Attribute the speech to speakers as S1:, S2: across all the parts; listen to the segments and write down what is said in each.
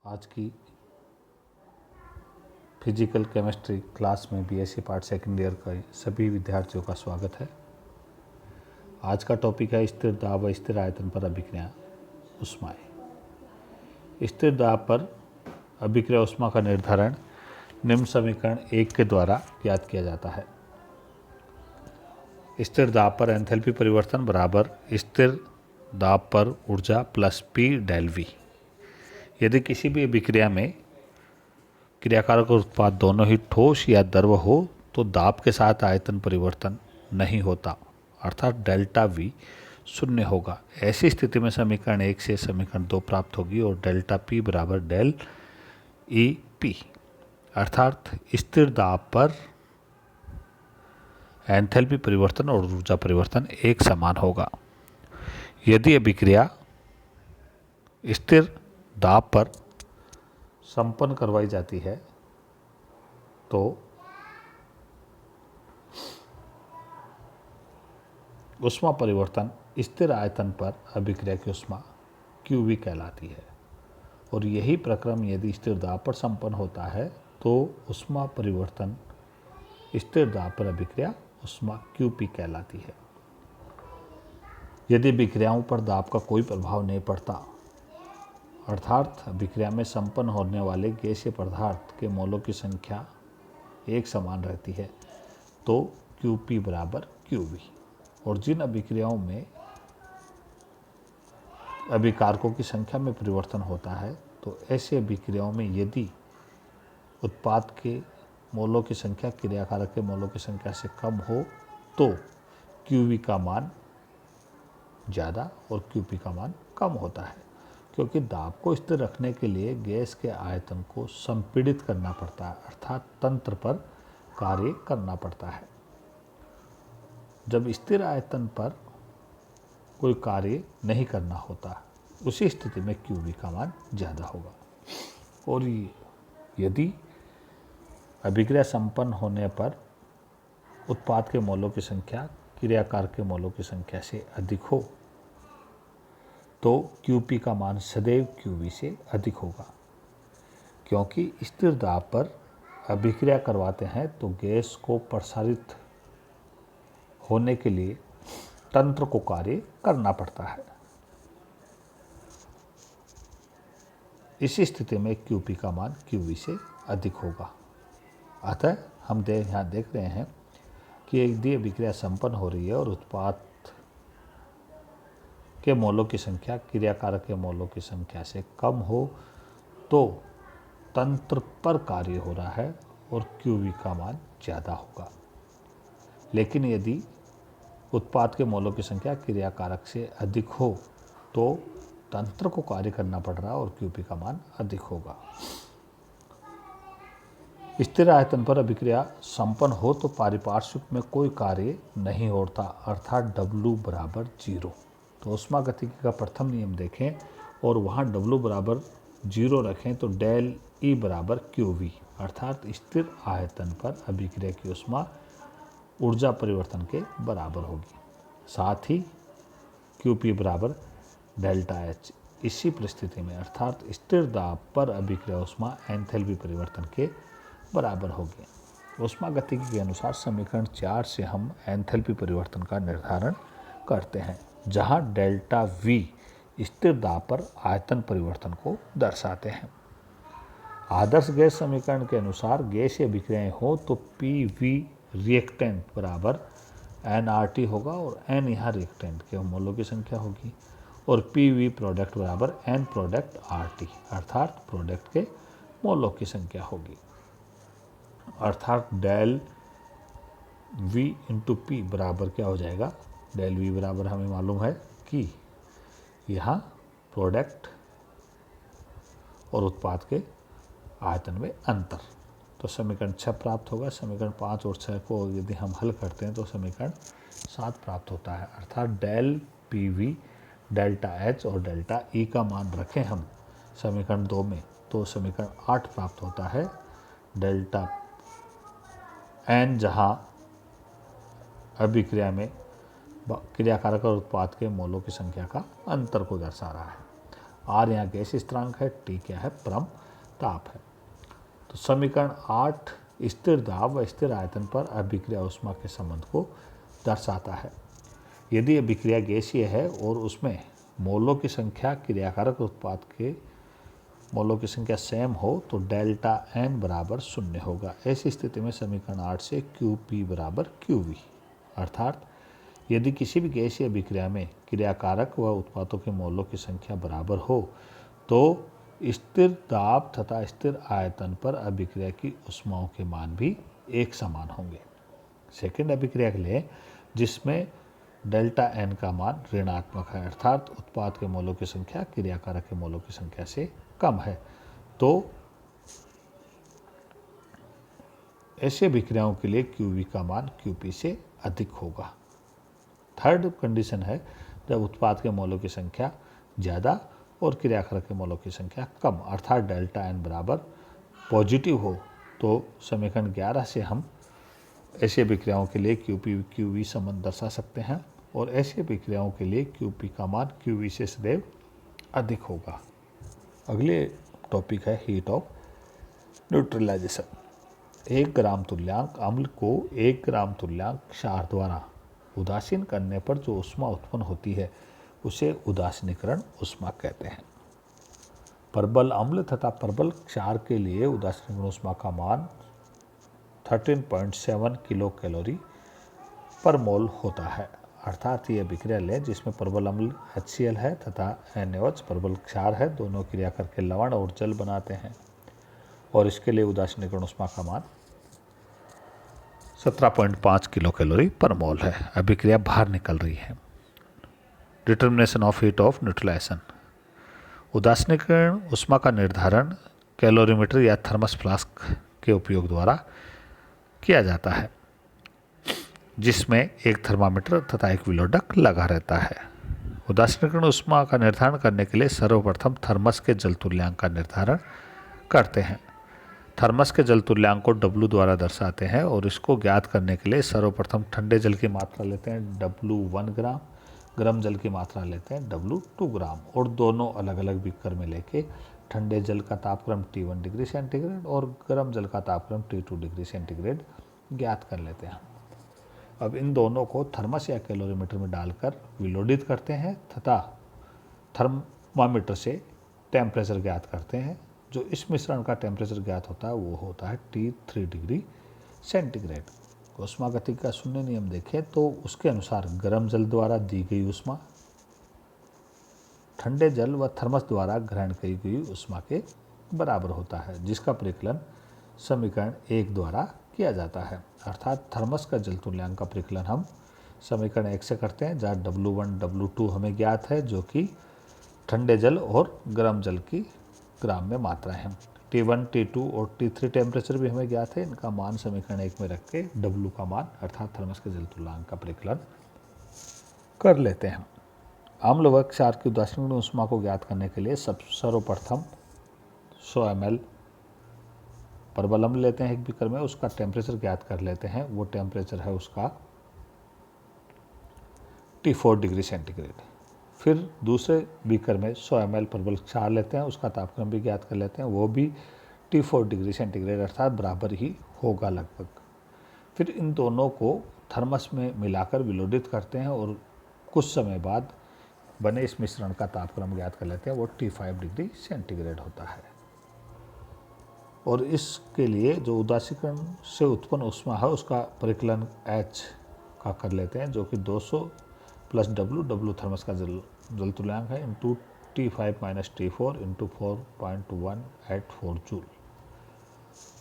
S1: आज की physical chemistry class में बीएससी पार्ट सेकेंड ईयर का सभी विद्यार्थियों का स्वागत है। आज का टॉपिक है स्थिर दाब व स्थिर आयतन पर अभिक्रिया उष्माएं। स्थिर दाब पर अभिक्रिया उष्मा का निर्धारण निम्न समीकरण 1 के द्वारा ज्ञात किया जाता है। स्थिर दाब पर एंथैल्पी परिवर्तन बराबर स्थिर दाब पर ऊर्जा प्लस पी डेल वी। यदि किसी भी अभिक्रिया में क्रियाकारक और उत्पाद दोनों ही ठोस या द्रव हो तो दाब के साथ आयतन परिवर्तन नहीं होता, अर्थात डेल्टा वी शून्य होगा। ऐसी स्थिति में समीकरण 1 से समीकरण 2 प्राप्त होगी और डेल्टा पी बराबर डेल ई पी, अर्थात स्थिर दाब पर एंथैल्पी परिवर्तन और ऊर्जा परिवर्तन एक समान होगा। यदि अभिक्रिया स्थिर दाब पर संपन्न करवाई जाती है तो उष्मा परिवर्तन स्थिर आयतन पर अभिक्रिया की उष्मा QV कहलाती है। और यही प्रक्रम यदि स्थिर दाब पर संपन्न होता है तो उष्मा परिवर्तन स्थिर दाब पर अभिक्रिया उष्मा QP कहलाती है। यदि अभिक्रियाओं पर दाब का कोई प्रभाव नहीं पड़ता, अर्थात अभिक्रिया में संपन्न होने वाले गैसीय पदार्थ के मोलों की संख्या एक समान रहती है, तो QP बराबर QV। और जिन अभिक्रियाओं में अभिकारकों की संख्या में परिवर्तन होता है तो ऐसे अभिक्रियाओं में यदि उत्पाद के मोलों की संख्या क्रियाकारक के मोलों की संख्या से कम हो तो QV का मान ज़्यादा और QP का मान कम होता है, क्योंकि दाब को स्थिर रखने के लिए गैस के आयतन को संपीड़ित करना पड़ता है, अर्थात तंत्र पर कार्य करना पड़ता है। जब स्थिर आयतन पर कोई कार्य नहीं करना होता, उसी स्थिति में QV का मान ज़्यादा होगा। और यदि अभिक्रिया संपन्न होने पर उत्पाद के मोलों की संख्या क्रियाकारक के मोलों की संख्या से अधिक हो तो QP का मान सदैव QV से अधिक होगा, क्योंकि स्थिर दाब पर अभिक्रिया करवाते हैं तो गैस को प्रसारित होने के लिए तंत्र को कार्य करना पड़ता है। इसी स्थिति में QP का मान QV से अधिक होगा। अतः हम यहाँ देख रहे हैं कि यदि अभिक्रिया संपन्न हो रही है और उत्पाद के मोलों की संख्या क्रियाकारक के मोलों की संख्या से कम हो तो तंत्र पर कार्य हो रहा है और QV का मान ज़्यादा होगा। लेकिन यदि उत्पाद के मोलों की संख्या क्रियाकारक से अधिक हो तो तंत्र को कार्य करना पड़ रहा है और QP का मान अधिक होगा। स्थिर आयतन पर अभिक्रिया संपन्न हो तो पारिपार्श्विक में कोई कार्य नहीं होता, अर्थात W बराबर 0। तो उष्मा गतिकी का प्रथम नियम देखें और वहाँ W बराबर 0 रखें तो डेल E बराबर QV, अर्थात स्थिर आयतन पर अभिक्रिया की उष्मा ऊर्जा परिवर्तन के बराबर होगी। साथ ही QP बराबर डेल्टा H। इसी परिस्थिति में अर्थात स्थिर दाब पर अभिक्रिया उष्मा एंथैल्पी परिवर्तन के बराबर होगी। उष्मा गतिकी के अनुसार समीकरण 4 से हम एंथैल्पी परिवर्तन का निर्धारण करते हैं, जहां डेल्टा V स्थिर दाब पर आयतन परिवर्तन को दर्शाते हैं। आदर्श गैस समीकरण के अनुसार गैसीय अभिक्रियाएं हो तो PV रिएक्टेंट बराबर nRT होगा और n यहाँ रिएक्टेंट के मोलों की संख्या होगी और PV प्रोडक्ट बराबर n प्रोडक्ट RT, अर्थात प्रोडक्ट के मोलों की संख्या होगी। अर्थात डेल V इंटू P बराबर क्या हो जाएगा, डेल V बराबर हमें मालूम है कि यहाँ प्रोडक्ट और उत्पाद के आयतन में अंतर, तो समीकरण 6 प्राप्त होगा। समीकरण 5 और 6 को यदि हम हल करते हैं तो समीकरण 7 प्राप्त होता है, अर्थात डेल PV डेल्टा H और डेल्टा E का मान रखें हम समीकरण 2 में तो समीकरण 8 प्राप्त होता है। डेल्टा N जहाँ अभिक्रिया में क्रियाकारक और उत्पाद के मोलों की संख्या का अंतर को दर्शा रहा है। R यहाँ गैस स्थिरांक है, T क्या है, परम ताप है। तो समीकरण 8 स्थिर दाब व स्थिर आयतन पर अभिक्रिया ऊष्मा के संबंध को दर्शाता है। यदि अभिक्रिया गैसीय है और उसमें मोलों की संख्या क्रियाकारक उत्पाद के मोलों की संख्या सेम हो तो डेल्टा एन बराबर 0 होगा। ऐसी स्थिति में समीकरण 8 से QP बराबर QV, अर्थात यदि किसी भी गैसीय अभिक्रिया में क्रियाकारक व उत्पादों के मोलों की संख्या बराबर हो तो स्थिर दाब तथा स्थिर आयतन पर अभिक्रिया की ऊष्माओं के मान भी एक समान होंगे। सेकेंड अभिक्रिया के लिए जिसमें डेल्टा एन का मान ऋणात्मक है, अर्थात उत्पाद के मोलों की संख्या क्रियाकारक के मोलों की संख्या से कम है, तो ऐसे अभिक्रियाओं के लिए QV का मान QP से अधिक होगा। थर्ड कंडीशन है जब उत्पाद के मोलों की संख्या ज़्यादा और क्रियाकारक के मोलों की संख्या कम, अर्थात डेल्टा एन बराबर पॉजिटिव हो, तो समीकरण 11 से हम ऐसी अभिक्रियाओं के लिए QP QV संबंध दर्शा सकते हैं और ऐसी अभिक्रियाओं के लिए QP का मान QV से सदैव अधिक होगा। अगले टॉपिक है हीट ऑफ न्यूट्रलाइजेशन। 1 ग्राम तुल्यांक अम्ल को 1 ग्राम तुल्यांक क्षार द्वारा उदासीन करने पर जो ऊष्मा उत्पन्न होती है उसे उदासीनीकरण ऊष्मा कहते हैं। परबल अम्ल तथा परबल क्षार के लिए उदासीनीकरण ऊष्मा का मान 13.7 किलो कैलोरी पर मोल होता है, अर्थात ये अभिक्रिया लें जिसमें परबल अम्ल HCl है तथा NaOH परबल क्षार है, दोनों क्रिया करके लवण और जल बनाते हैं और इसके लिए उदासीनीकरण ऊष्मा का मान 17.5 किलो कैलोरी पर मोल है। अभिक्रिया बाहर निकल रही है। Determination of heat of neutralization. उदासीनीकरण ऊष्मा का निर्धारण कैलोरीमीटर या थर्मस फ्लास्क के उपयोग द्वारा किया जाता है, जिसमें एक थर्मामीटर तथा एक विलोडक लगा रहता है। उदासीनीकरण ऊष्मा का निर्धारण करने के लिए सर्वप्रथम थर्मस के जल तुल्यांक का निर्धारण करते हैं। थर्मस के जल तुल्यांक को W द्वारा दर्शाते हैं और इसको ज्ञात करने के लिए सर्वप्रथम ठंडे जल की मात्रा लेते हैं W 1 ग्राम, गर्म जल की मात्रा लेते हैं W 2 ग्राम और दोनों अलग अलग बीकर में लेके ठंडे जल का तापक्रम T1 डिग्री सेंटीग्रेड और गर्म जल का तापक्रम T2 डिग्री सेंटीग्रेड ज्ञात कर लेते हैं। अब इन दोनों को थर्मस या कैलोरीमीटर में डालकर विलोडित करते हैं तथा थर्मामीटर से टेम्परेचर ज्ञात करते हैं। जो इस मिश्रण का टेम्परेचर ज्ञात होता है वो होता है T3 डिग्री सेंटीग्रेड। ऊष्मागतिकी का शून्य नियम देखें तो उसके अनुसार गर्म जल द्वारा दी गई ऊष्मा ठंडे जल व थर्मस द्वारा ग्रहण की गई ऊष्मा के बराबर होता है, जिसका परिकलन समीकरण 1 द्वारा किया जाता है। अर्थात थर्मस का जल तुल्यांक का परिकलन हम समीकरण 1 से करते हैं, जहाँ W1 W2 हमें ज्ञात है जो कि ठंडे जल और गर्म जल की ग्राम में मात्रा है। T1 T2 और T3 टेम्परेचर भी हमें ज्ञात है, इनका मान समीकरण 1 में रख के W का मान अर्थात थर्मस के जल तुल्यांक का परिकलन कर लेते हैं। अम्ल व क्षार की उदासीनीकरण ऊष्मा को ज्ञात करने के लिए सर्वप्रथम 100 ml परबल अम्ल लेते हैं एक बीकर में, उसका टेम्परेचर ज्ञात कर लेते हैं। वो टेम्परेचर है उसका T4 डिग्री सेंटीग्रेड। फिर दूसरे बीकर में 100 ml परबल क्षार लेते हैं, उसका तापक्रम भी ज्ञात कर लेते हैं, वो भी T4 डिग्री सेंटीग्रेड अर्थात बराबर ही होगा लगभग। फिर इन दोनों को थर्मस में मिलाकर विलोडित करते हैं और कुछ समय बाद बने इस मिश्रण का तापक्रम ज्ञात कर लेते हैं, वो T5 डिग्री सेंटीग्रेड होता है। और इसके लिए जो उदासीकरण से उत्पन्न ऊष्मा है उसका परिकलन H का कर लेते हैं, जो कि 200 प्लस W थर्मस का जल तुल्यांक है into T5 minus T4 into 4.184 joule.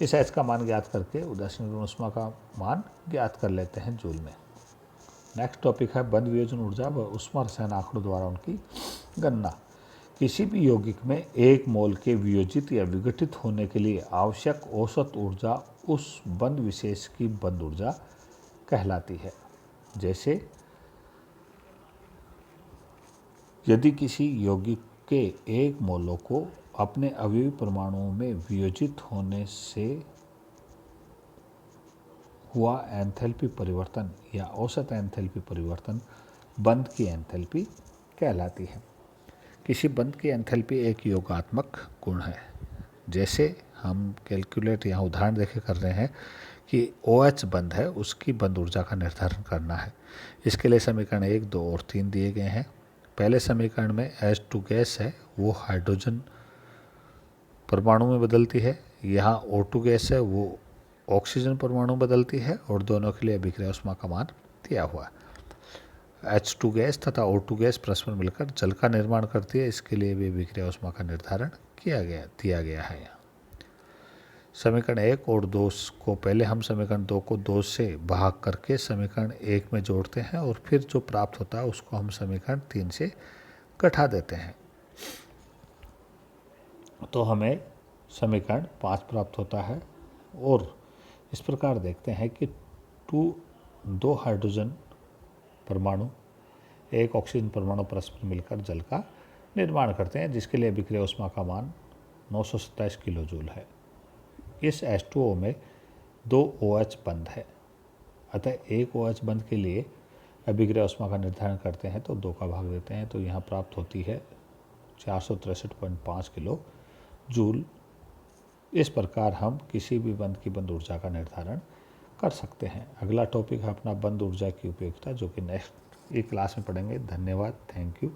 S1: इस H का मान ज्ञात करके उदासीकरण ऊष्मा का मान ज्ञात कर लेते हैं जूल में। नेक्स्ट टॉपिक है बंध वियोजन ऊर्जा व ऊष्मा रसायन आंकड़ों द्वारा उनकी गणना। किसी भी यौगिक में 1 मोल के वियोजित या विघटित होने के लिए आवश्यक औसत ऊर्जा उस बंध विशेष की बंध ऊर्जा कहलाती है। जैसे यदि किसी यौगिक के 1 मोलों को अपने अवयवी परमाणुओं में वियोजित होने से हुआ एंथैल्पी परिवर्तन या औसत एंथैल्पी परिवर्तन बंध की एंथैल्पी कहलाती है। किसी बंध की एंथैल्पी एक योगात्मक गुण है। जैसे हम कैलकुलेट यहाँ उदाहरण देखे कर रहे हैं कि OH बंध है, उसकी बंध ऊर्जा का निर्धारण करना है। इसके लिए समीकरण 1, 2 और 3 दिए गए हैं। पहले समीकरण में H2 गैस है, वो हाइड्रोजन परमाणु में बदलती है। यहाँ O2 गैस है, वो ऑक्सीजन परमाणु बदलती है, और दोनों के लिए अभिक्रिया ऊष्मा का मान दिया हुआ है। H2 गैस तथा O2 गैस परस्पर मिलकर जल का निर्माण करती है, इसके लिए भी अभिक्रिया ऊष्मा का निर्धारण दिया गया है। यहाँ समीकरण 1 और 2 को पहले हम समीकरण 2 को 2 से भाग करके समीकरण 1 में जोड़ते हैं, और फिर जो प्राप्त होता है उसको हम समीकरण 3 से घटा देते हैं, तो हमें समीकरण 5 प्राप्त होता है। और इस प्रकार देखते हैं कि 2 हाइड्रोजन परमाणु एक ऑक्सीजन परमाणु परस्पर मिलकर जल का निर्माण करते हैं, जिसके लिए अभिक्रिया ऊष्मा का मान 927 किलो जूल है। इस H2O में 2 OH बंध है, अतः एक OH बंध के लिए अभिक्रिया ऊष्मा का निर्धारण करते हैं तो 2 का भाग देते हैं, तो यहाँ प्राप्त होती है 463.5 किलो जूल। इस प्रकार हम किसी भी बंध की बंध ऊर्जा का निर्धारण कर सकते हैं। अगला टॉपिक है अपना बंध ऊर्जा की उपयोगिता, जो कि नेक्स्ट क्लास में पढ़ेंगे। धन्यवाद, थैंक यू।